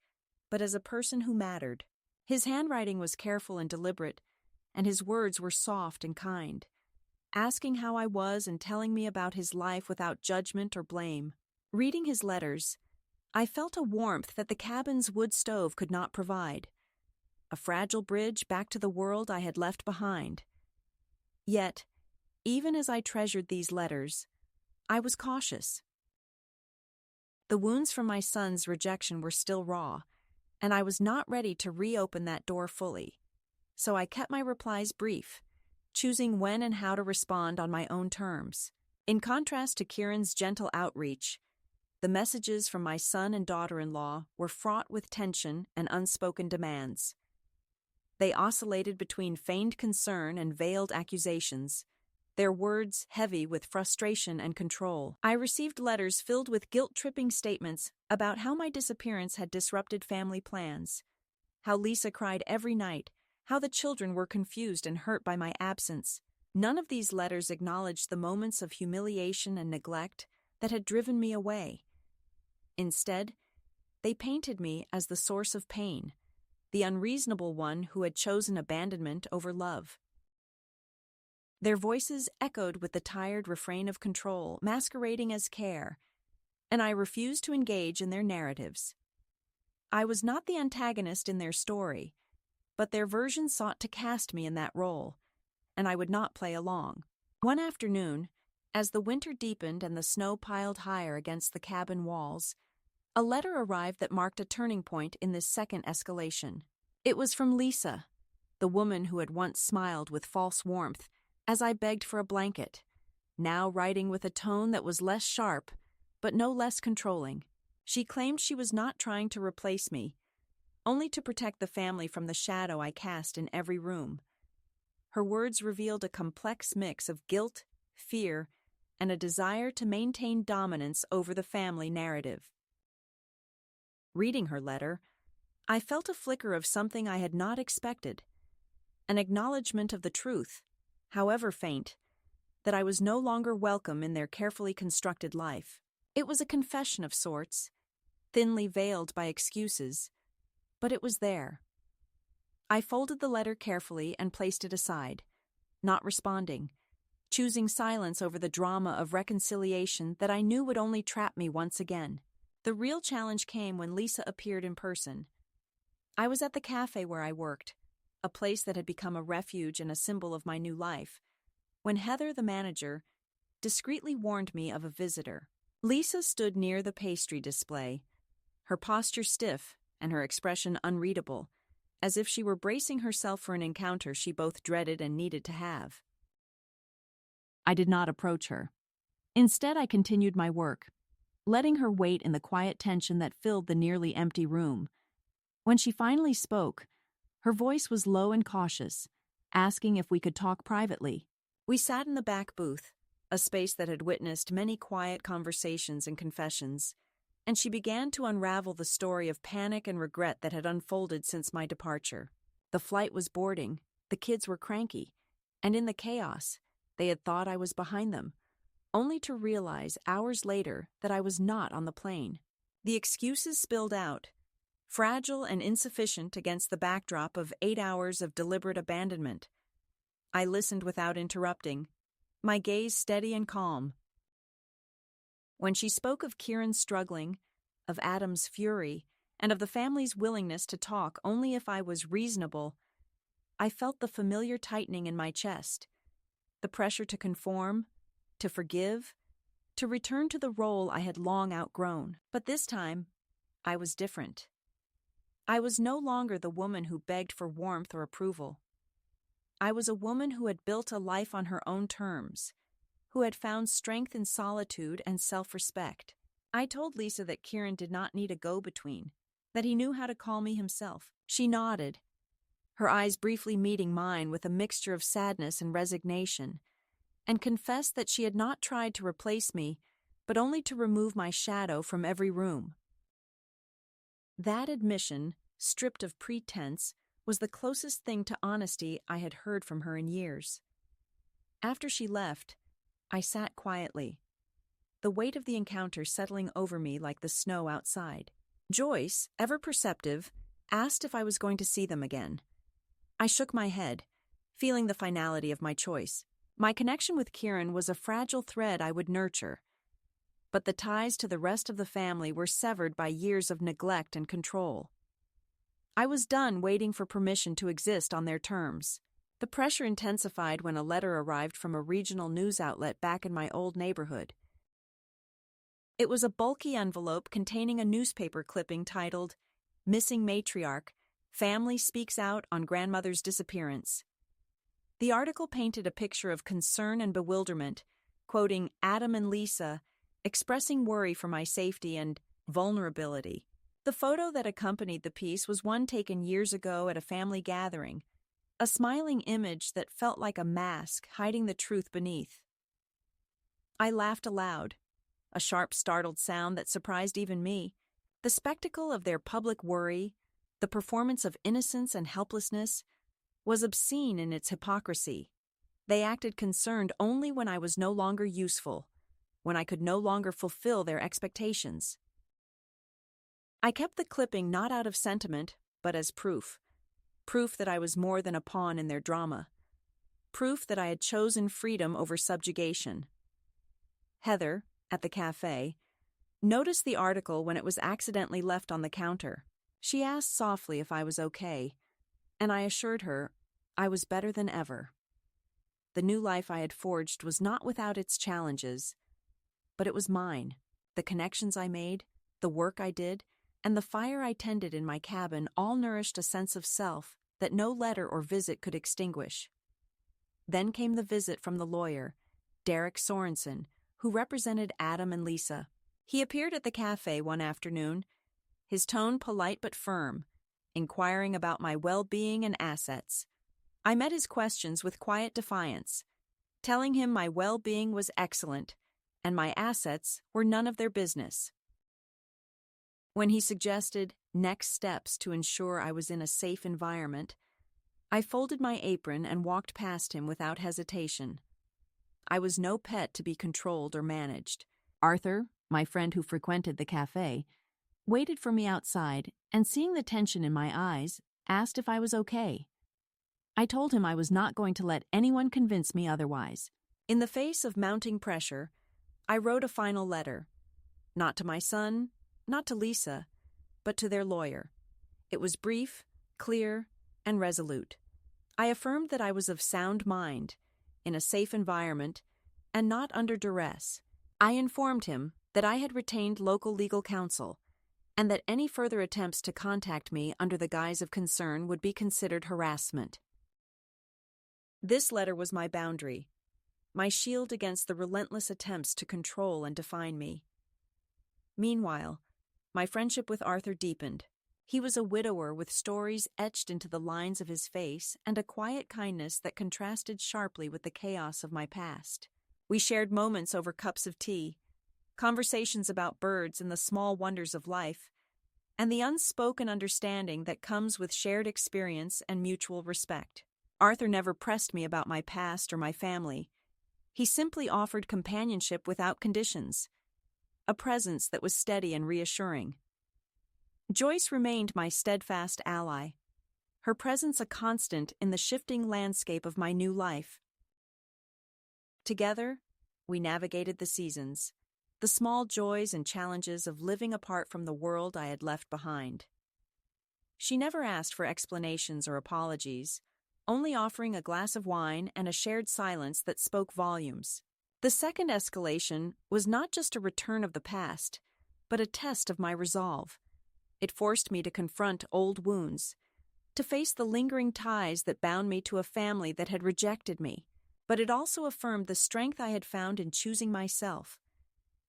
but as a person who mattered. His handwriting was careful and deliberate, and his words were soft and kind, asking how I was and telling me about his life without judgment or blame. Reading his letters, I felt a warmth that the cabin's wood stove could not provide, a fragile bridge back to the world I had left behind. Yet, even as I treasured these letters, I was cautious. The wounds from my son's rejection were still raw, and I was not ready to reopen that door fully. So I kept my replies brief, choosing when and how to respond on my own terms. In contrast to Kieran's gentle outreach, the messages from my son and daughter-in-law were fraught with tension and unspoken demands. They oscillated between feigned concern and veiled accusations, their words heavy with frustration and control. I received letters filled with guilt-tripping statements about how my disappearance had disrupted family plans, how Lisa cried every night, how the children were confused and hurt by my absence, None of these letters acknowledged the moments of humiliation and neglect that had driven me away. Instead, they painted me as the source of pain, the unreasonable one who had chosen abandonment over love. Their voices echoed with the tired refrain of control, masquerading as care, and I refused to engage in their narratives. I was not the antagonist in their story, but their version sought to cast me in that role, and I would not play along. One afternoon, as the winter deepened and the snow piled higher against the cabin walls, a letter arrived that marked a turning point in this second escalation. It was from Lisa, the woman who had once smiled with false warmth as I begged for a blanket, now writing with a tone that was less sharp, but no less controlling. She claimed she was not trying to replace me, only to protect the family from the shadow I cast in every room. Her words revealed a complex mix of guilt, fear, and a desire to maintain dominance over the family narrative. Reading her letter, I felt a flicker of something I had not expected, an acknowledgement of the truth, however faint, that I was no longer welcome in their carefully constructed life. It was a confession of sorts, thinly veiled by excuses, but it was there. I folded the letter carefully and placed it aside, not responding, choosing silence over the drama of reconciliation that I knew would only trap me once again. The real challenge came when Lisa appeared in person. I was at the cafe where I worked, a place that had become a refuge and a symbol of my new life, when Heather, the manager, discreetly warned me of a visitor. Lisa stood near the pastry display, her posture stiff and her expression unreadable, as if she were bracing herself for an encounter she both dreaded and needed to have. I did not approach her. Instead, I continued my work, letting her wait in the quiet tension that filled the nearly empty room. When she finally spoke, her voice was low and cautious, asking if we could talk privately. We sat in the back booth, a space that had witnessed many quiet conversations and confessions, and she began to unravel the story of panic and regret that had unfolded since my departure. The flight was boarding, the kids were cranky, and in the chaos, they had thought I was behind them, only to realize hours later that I was not on the plane. The excuses spilled out, fragile and insufficient against the backdrop of 8 hours of deliberate abandonment. I listened without interrupting, my gaze steady and calm. When she spoke of Kieran's struggling, of Adam's fury, and of the family's willingness to talk only if I was reasonable, I felt the familiar tightening in my chest, the pressure to conform, to forgive, to return to the role I had long outgrown. But this time, I was different. I was no longer the woman who begged for warmth or approval. I was a woman who had built a life on her own terms, who had found strength in solitude and self-respect. I told Lisa that Kieran did not need a go-between, that he knew how to call me himself. She nodded, her eyes briefly meeting mine with a mixture of sadness and resignation, and confessed that she had not tried to replace me, but only to remove my shadow from every room. That admission, stripped of pretense, was the closest thing to honesty I had heard from her in years. After she left, I sat quietly, the weight of the encounter settling over me like the snow outside. Joyce, ever perceptive, asked if I was going to see them again. I shook my head, feeling the finality of my choice. My connection with Kieran was a fragile thread I would nurture, but the ties to the rest of the family were severed by years of neglect and control. I was done waiting for permission to exist on their terms. The pressure intensified when a letter arrived from a regional news outlet back in my old neighborhood. It was a bulky envelope containing a newspaper clipping titled, "Missing Matriarch, Family Speaks Out on Grandmother's Disappearance." The article painted a picture of concern and bewilderment, quoting Adam and Lisa, expressing worry for my safety and vulnerability. The photo that accompanied the piece was one taken years ago at a family gathering, a smiling image that felt like a mask hiding the truth beneath. I laughed aloud, a sharp, startled sound that surprised even me. The spectacle of their public worry, the performance of innocence and helplessness, was obscene in its hypocrisy. They acted concerned only when I was no longer useful, when I could no longer fulfill their expectations. I kept the clipping not out of sentiment, but as proof. Proof that I was more than a pawn in their drama. Proof that I had chosen freedom over subjugation. Heather, at the cafe, noticed the article when it was accidentally left on the counter. She asked softly if I was okay, and I assured her I was better than ever. The new life I had forged was not without its challenges, but it was mine. The connections I made, the work I did, and the fire I tended in my cabin all nourished a sense of self that no letter or visit could extinguish. Then came the visit from the lawyer, Derek Sorensen, who represented Adam and Lisa. He appeared at the cafe one afternoon, his tone polite but firm, inquiring about my well-being and assets. I met his questions with quiet defiance, telling him my well-being was excellent and my assets were none of their business. When he suggested next steps to ensure I was in a safe environment, I folded my apron and walked past him without hesitation. I was no pet to be controlled or managed. Arthur, my friend who frequented the cafe, waited for me outside and, seeing the tension in my eyes, asked if I was okay. I told him I was not going to let anyone convince me otherwise. In the face of mounting pressure, I wrote a final letter, not to my son, not to Lisa, but to their lawyer. It was brief, clear, and resolute. I affirmed that I was of sound mind, in a safe environment, and not under duress. I informed him that I had retained local legal counsel, and that any further attempts to contact me under the guise of concern would be considered harassment. This letter was my boundary, my shield against the relentless attempts to control and define me. Meanwhile, my friendship with Arthur deepened. He was a widower with stories etched into the lines of his face and a quiet kindness that contrasted sharply with the chaos of my past. We shared moments over cups of tea, conversations about birds and the small wonders of life, and the unspoken understanding that comes with shared experience and mutual respect. Arthur never pressed me about my past or my family. He simply offered companionship without conditions, a presence that was steady and reassuring. Joyce remained my steadfast ally, her presence a constant in the shifting landscape of my new life. Together, we navigated the seasons, the small joys and challenges of living apart from the world I had left behind. She never asked for explanations or apologies, only offering a glass of wine and a shared silence that spoke volumes. The second escalation was not just a return of the past, but a test of my resolve. It forced me to confront old wounds, to face the lingering ties that bound me to a family that had rejected me. But it also affirmed the strength I had found in choosing myself,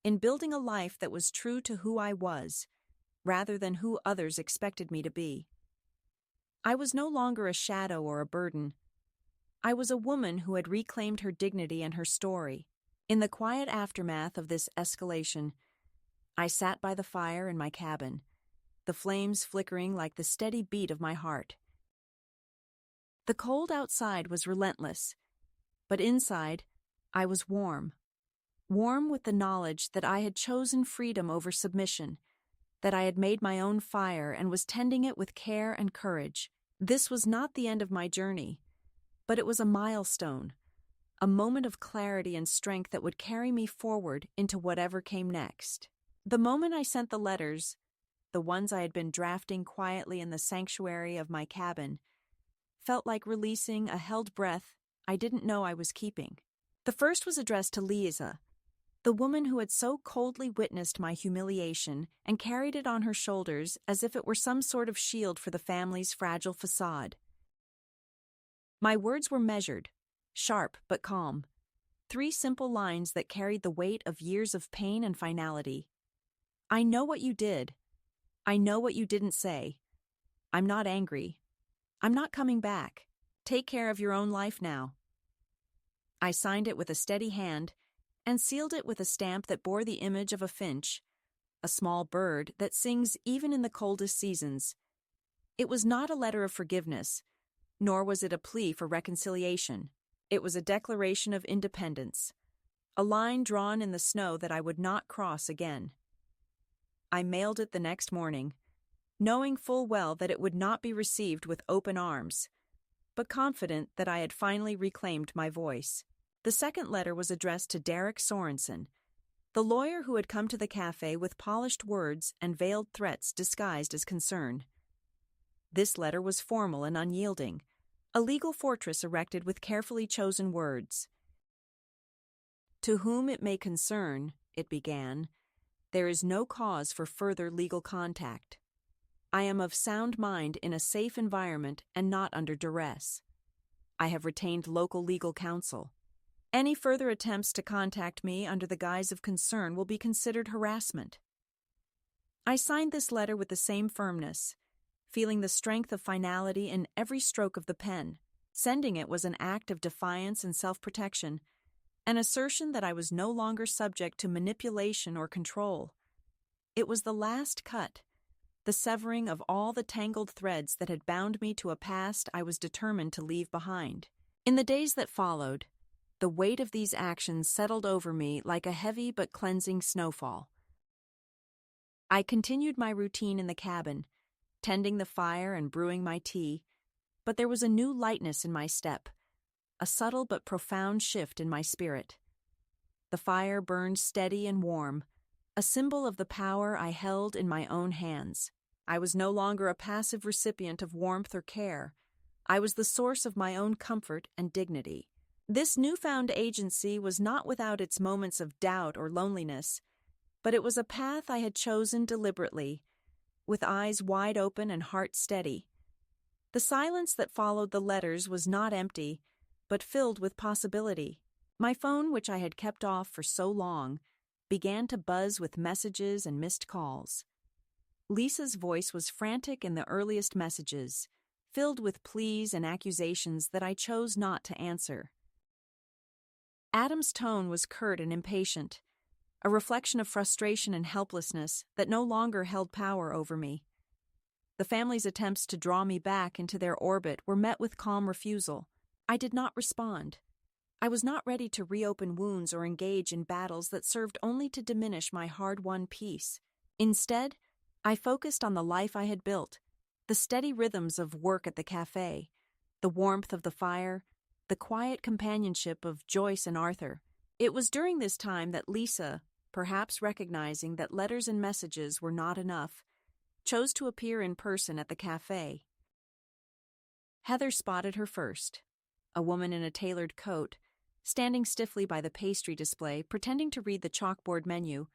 in building a life that was true to who I was, rather than who others expected me to be. I was no longer a shadow or a burden. I was a woman who had reclaimed her dignity and her story. In the quiet aftermath of this escalation, I sat by the fire in my cabin, the flames flickering like the steady beat of my heart. The cold outside was relentless, but inside, I was warm. Warm with the knowledge that I had chosen freedom over submission, that I had made my own fire and was tending it with care and courage. This was not the end of my journey, but it was a milestone, a moment of clarity and strength that would carry me forward into whatever came next. The moment I sent the letters, the ones I had been drafting quietly in the sanctuary of my cabin, felt like releasing a held breath I didn't know I was keeping. The first was addressed to Lisa, the woman who had so coldly witnessed my humiliation and carried it on her shoulders as if it were some sort of shield for the family's fragile facade. My words were measured, sharp but calm. 3 simple lines that carried the weight of years of pain and finality. I know what you did. I know what you didn't say. I'm not angry. I'm not coming back. Take care of your own life now. I signed it with a steady hand and sealed it with a stamp that bore the image of a finch, a small bird that sings even in the coldest seasons. It was not a letter of forgiveness, nor was it a plea for reconciliation. It was a declaration of independence, a line drawn in the snow that I would not cross again. I mailed it the next morning, knowing full well that it would not be received with open arms, but confident that I had finally reclaimed my voice. The second letter was addressed to Derek Sorensen, the lawyer who had come to the cafe with polished words and veiled threats disguised as concern. This letter was formal and unyielding, a legal fortress erected with carefully chosen words. "To whom it may concern," it began, "there is no cause for further legal contact. I am of sound mind in a safe environment and not under duress. I have retained local legal counsel. Any further attempts to contact me under the guise of concern will be considered harassment." I signed this letter with the same firmness, feeling the strength of finality in every stroke of the pen. Sending it was an act of defiance and self-protection, an assertion that I was no longer subject to manipulation or control. It was the last cut, the severing of all the tangled threads that had bound me to a past I was determined to leave behind. In the days that followed, the weight of these actions settled over me like a heavy but cleansing snowfall. I continued my routine in the cabin, tending the fire and brewing my tea, but there was a new lightness in my step, a subtle but profound shift in my spirit. The fire burned steady and warm, a symbol of the power I held in my own hands. I was no longer a passive recipient of warmth or care. I was the source of my own comfort and dignity. This newfound agency was not without its moments of doubt or loneliness, but it was a path I had chosen deliberately, with eyes wide open and heart steady. The silence that followed the letters was not empty, but filled with possibility. My phone, which I had kept off for so long, began to buzz with messages and missed calls. Lisa's voice was frantic in the earliest messages, filled with pleas and accusations that I chose not to answer. Adam's tone was curt and impatient, a reflection of frustration and helplessness that no longer held power over me. The family's attempts to draw me back into their orbit were met with calm refusal. I did not respond. I was not ready to reopen wounds or engage in battles that served only to diminish my hard-won peace. Instead, I focused on the life I had built, the steady rhythms of work at the cafe, the warmth of the fire, the quiet companionship of Joyce and Arthur. It was during this time that Lisa, perhaps recognizing that letters and messages were not enough, chose to appear in person at the cafe. Heather spotted her first, a woman in a tailored coat, standing stiffly by the pastry display, pretending to read the chalkboard menu,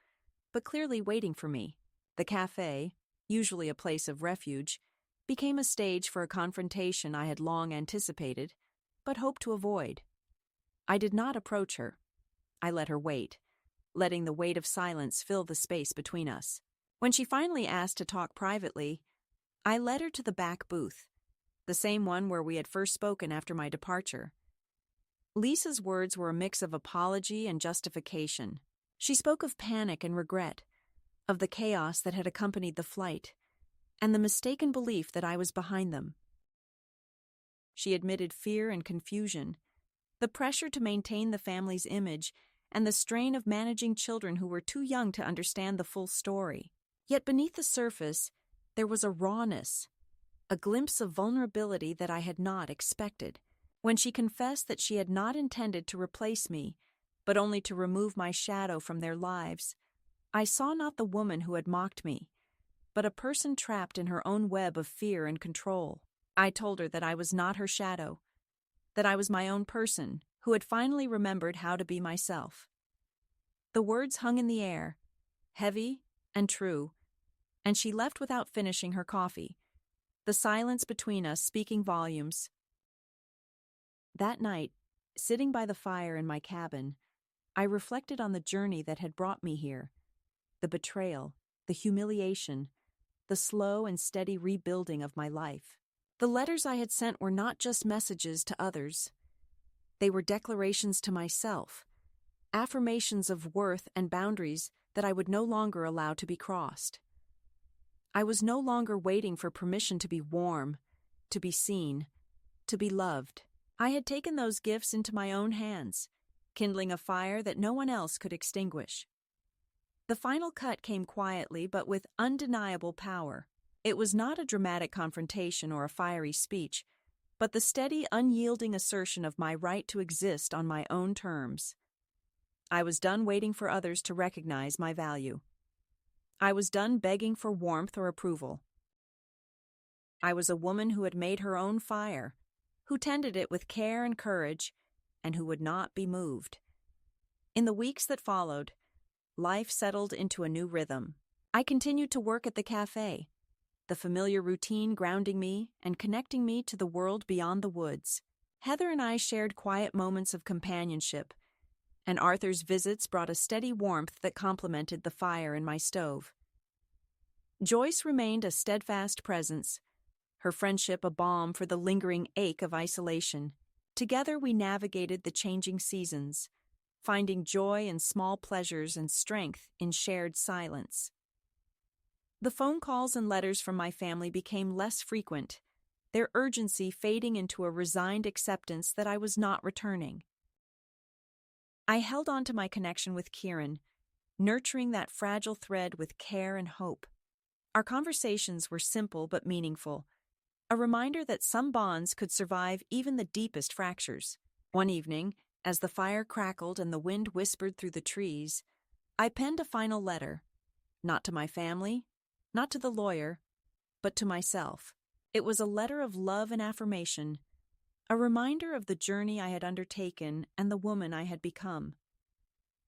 but clearly waiting for me. The cafe, usually a place of refuge, became a stage for a confrontation I had long anticipated, but hoped to avoid. I did not approach her. I let her wait, letting the weight of silence fill the space between us. When she finally asked to talk privately, I led her to the back booth, the same one where we had first spoken after my departure. Lisa's words were a mix of apology and justification. She spoke of panic and regret, of the chaos that had accompanied the flight, and the mistaken belief that I was behind them. She admitted fear and confusion, the pressure to maintain the family's image, and the strain of managing children who were too young to understand the full story. Yet beneath the surface, there was a rawness, a glimpse of vulnerability that I had not expected. When she confessed that she had not intended to replace me, but only to remove my shadow from their lives, I saw not the woman who had mocked me, but a person trapped in her own web of fear and control. I told her that I was not her shadow, that I was my own person who had finally remembered how to be myself. The words hung in the air, heavy and true, and she left without finishing her coffee, the silence between us speaking volumes. That night, sitting by the fire in my cabin, I reflected on the journey that had brought me here, the betrayal, the humiliation, the slow and steady rebuilding of my life. The letters I had sent were not just messages to others. They were declarations to myself, affirmations of worth and boundaries that I would no longer allow to be crossed. I was no longer waiting for permission to be warm, to be seen, to be loved. I had taken those gifts into my own hands, kindling a fire that no one else could extinguish. The final cut came quietly but with undeniable power. It was not a dramatic confrontation or a fiery speech, but the steady, unyielding assertion of my right to exist on my own terms. I was done waiting for others to recognize my value. I was done begging for warmth or approval. I was a woman who had made her own fire, who tended it with care and courage, and who would not be moved. In the weeks that followed, life settled into a new rhythm. I continued to work at the cafe, the familiar routine grounding me and connecting me to the world beyond the woods. Heather and I shared quiet moments of companionship, and Arthur's visits brought a steady warmth that complemented the fire in my stove. Joyce remained a steadfast presence, her friendship a balm for the lingering ache of isolation. Together we navigated the changing seasons, finding joy in small pleasures and strength in shared silence. The phone calls and letters from my family became less frequent, their urgency fading into a resigned acceptance that I was not returning. I held on to my connection with Kieran, nurturing that fragile thread with care and hope. Our conversations were simple but meaningful, a reminder that some bonds could survive even the deepest fractures. One evening, as the fire crackled and the wind whispered through the trees, I penned a final letter, not to my family, not to the lawyer, but to myself. It was a letter of love and affirmation, a reminder of the journey I had undertaken and the woman I had become.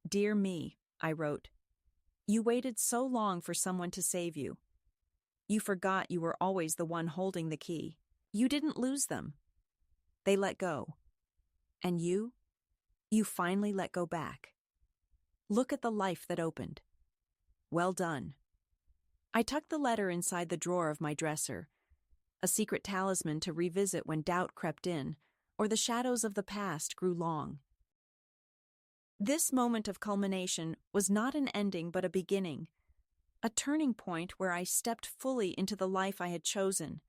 Dear me, I wrote, you waited so long for someone to save you. You forgot you were always the one holding the key. You didn't lose them. They let go. And you finally let go back. Look at the life that opened. Well done. I tucked the letter inside the drawer of my dresser, a secret talisman to revisit when doubt crept in or the shadows of the past grew long. This moment of culmination was not an ending but a beginning, a turning point where I stepped fully into the life I had chosen,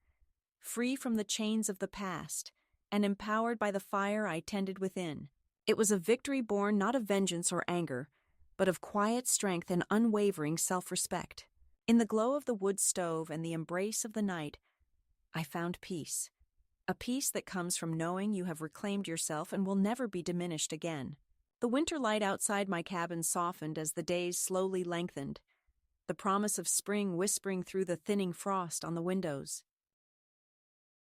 free from the chains of the past and empowered by the fire I tended within. It was a victory born not of vengeance or anger, but of quiet strength and unwavering self-respect. In the glow of the wood stove and the embrace of the night, I found peace, a peace that comes from knowing you have reclaimed yourself and will never be diminished again. The winter light outside my cabin softened as the days slowly lengthened, the promise of spring whispering through the thinning frost on the windows.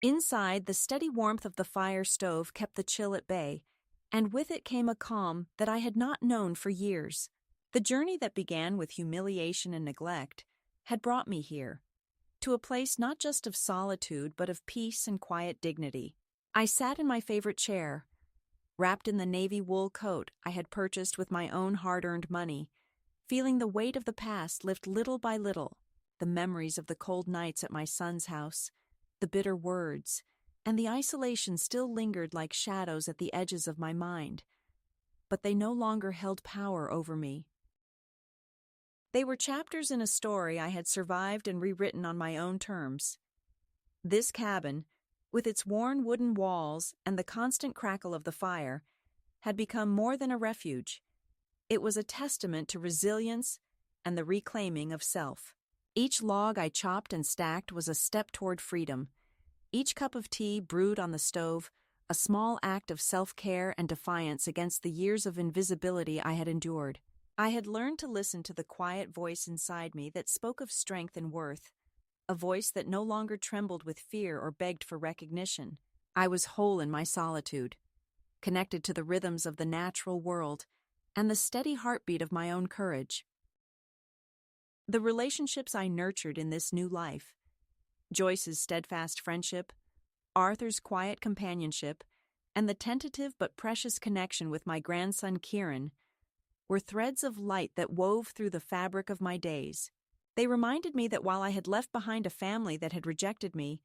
Inside, the steady warmth of the fire stove kept the chill at bay, and with it came a calm that I had not known for years. The journey that began with humiliation and neglect had brought me here, to a place not just of solitude but of peace and quiet dignity. I sat in my favorite chair, wrapped in the navy wool coat I had purchased with my own hard-earned money, feeling the weight of the past lift little by little, the memories of the cold nights at my son's house, the bitter words, and the isolation still lingered like shadows at the edges of my mind, but they no longer held power over me. They were chapters in a story I had survived and rewritten on my own terms. This cabin, with its worn wooden walls and the constant crackle of the fire, had become more than a refuge. It was a testament to resilience and the reclaiming of self. Each log I chopped and stacked was a step toward freedom. Each cup of tea brewed on the stove, a small act of self-care and defiance against the years of invisibility I had endured. I had learned to listen to the quiet voice inside me that spoke of strength and worth, a voice that no longer trembled with fear or begged for recognition. I was whole in my solitude, connected to the rhythms of the natural world and the steady heartbeat of my own courage. The relationships I nurtured in this new life, Joyce's steadfast friendship, Arthur's quiet companionship, and the tentative but precious connection with my grandson Kieran, were threads of light that wove through the fabric of my days. They reminded me that while I had left behind a family that had rejected me,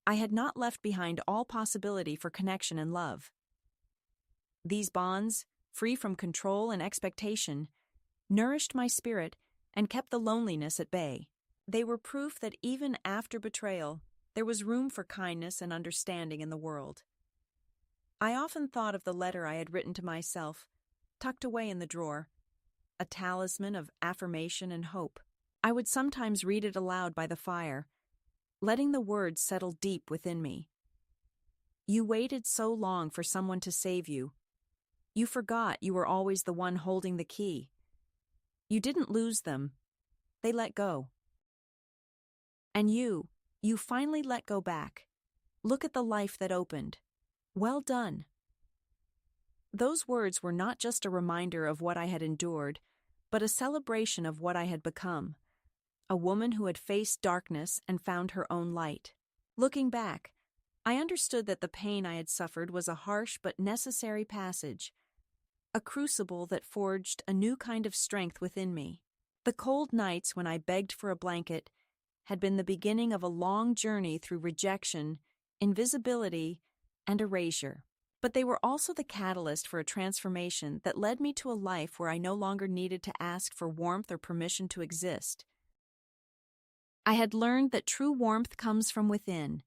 I had not left behind all possibility for connection and love. These bonds, free from control and expectation, nourished my spirit and kept the loneliness at bay. They were proof that even after betrayal, there was room for kindness and understanding in the world. I often thought of the letter I had written to myself, tucked away in the drawer, a talisman of affirmation and hope. I would sometimes read it aloud by the fire, letting the words settle deep within me. You waited so long for someone to save you. You forgot you were always the one holding the key. You didn't lose them. They let go. And you finally let go back. Look at the life that opened. Well done. Those words were not just a reminder of what I had endured, but a celebration of what I had become. A woman who had faced darkness and found her own light. Looking back, I understood that the pain I had suffered was a harsh but necessary passage, a crucible that forged a new kind of strength within me. The cold nights when I begged for a blanket had been the beginning of a long journey through rejection, invisibility, and erasure. But they were also the catalyst for a transformation that led me to a life where I no longer needed to ask for warmth or permission to exist. I had learned that true warmth comes from within,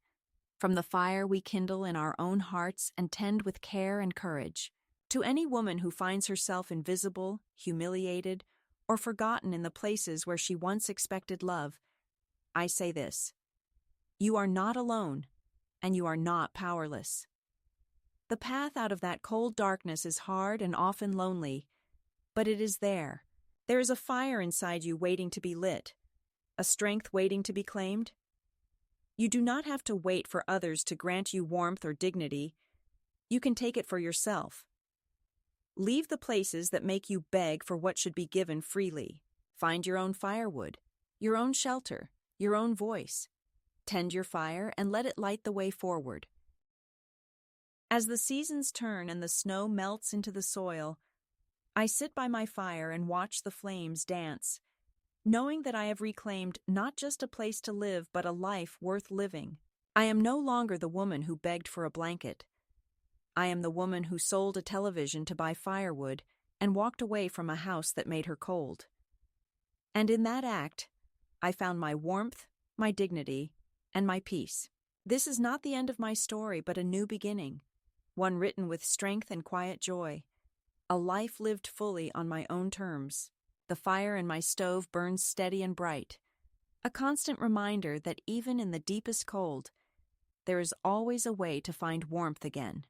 from the fire we kindle in our own hearts and tend with care and courage. To any woman who finds herself invisible, humiliated, or forgotten in the places where she once expected love, I say this: you are not alone, and you are not powerless. The path out of that cold darkness is hard and often lonely, but it is there. There is a fire inside you waiting to be lit, a strength waiting to be claimed. You do not have to wait for others to grant you warmth or dignity. You can take it for yourself. Leave the places that make you beg for what should be given freely. Find your own firewood, your own shelter, your own voice. Tend your fire and let it light the way forward. As the seasons turn and the snow melts into the soil, I sit by my fire and watch the flames dance, knowing that I have reclaimed not just a place to live but a life worth living. I am no longer the woman who begged for a blanket. I am the woman who sold a television to buy firewood and walked away from a house that made her cold. And in that act, I found my warmth, my dignity, and my peace. This is not the end of my story, but a new beginning, one written with strength and quiet joy, a life lived fully on my own terms. The fire in my stove burns steady and bright, a constant reminder that even in the deepest cold, there is always a way to find warmth again.